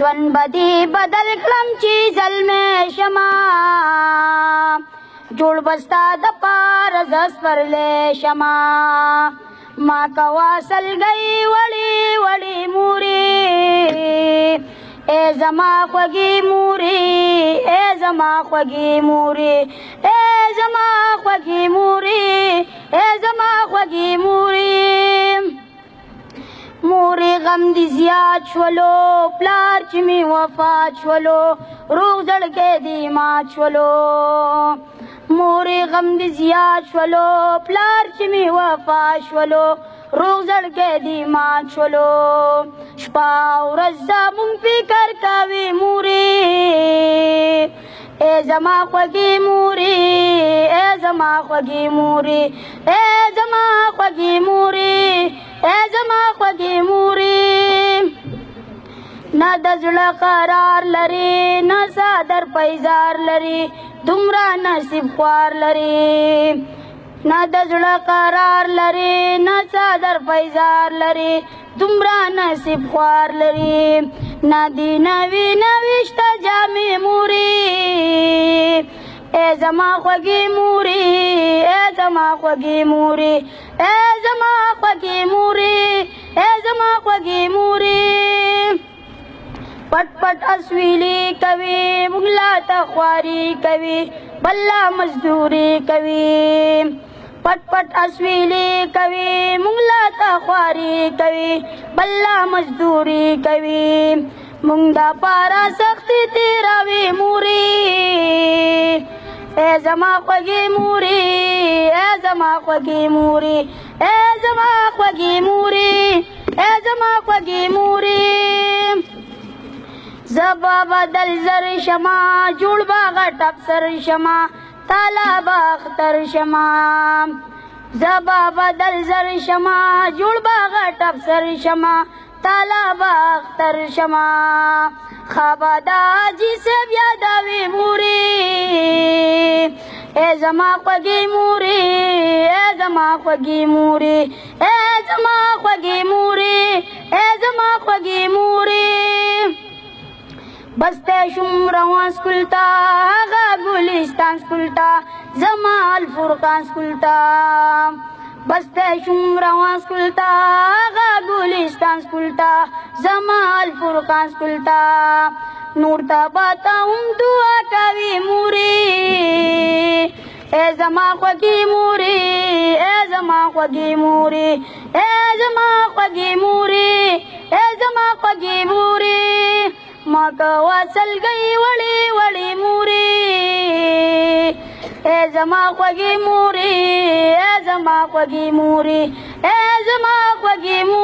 ژوند بدی بدل کړم چې ظلمې شمه جوړ بستا د پاره ز سپرلی شمه ما کوا سلګۍ وړې وړې مورې ای زما خوږې مورې ای زما خوږې مورې ای زما خوږې مورې ای زما خوږې مورې مورې غم دې زیات شولو پلار چې مې وفات شولو روغ زړګی دې مات شولو مورې غم دې زیات شولو پلار چې مې وفات شولو روغ زړګی دې مات شولو شپه ورځ زموږ فکر کوي مورې ای زما خوږې مورې ای زما خوږې مورې ای زما خوږې مورې ای زما خوږې مورې نه د زړه قرار لري نه صادر پیزار لري دومره نصیب خوار لري نه د زړه قرار لري نه صادر پیزار لري دومره نصیب خوار لري نه دي نوي نويشته جامې مورې ای زما خوږې مورې ای زما خوږې مورې ای زما خوږې مورې ای زما خوږې مورې پټ پټ اسویلی کوي موږ لا ته خواري کوي بله مزدوري کوي پټ پټ اسویلی کوي موږ لا ته خواري کوي بله مزدوري کوي موږ دا پاره سختي تیروي مورې ای زما خوږې مورې ای زما خوږې مورې ای زما خوږې مورې ای زما خوږې مورې زبا بدل زر شما جوړ باغ ټپسر شما تالا باختر شما زبا بدل زر شما جوړ باغ ټپسر شما تالا باختر شما خابادا جی سے بیاداوی موری ای زما خوږې مورې ای زما خوږې مورې ای زما خوږې مورې ای زما خوږې مورې بسته شم روان سکولتا هغه ګلستان سکولتا زما الفرقان سکولتا بسته شم روان سکولتا هغه ګلستان سکولتا زما الفرقان سکولتا نور تا باتا هم دعا کوي مورې ای زما خوږې مورې ای زما خوږې مورې ای زما خوږې مورې ای زما خوږې مورې ما کوا سلګۍ وړې وړې مورې ای زما خوږې مورې ای زما خوږې مورې ای زما خوږې مورې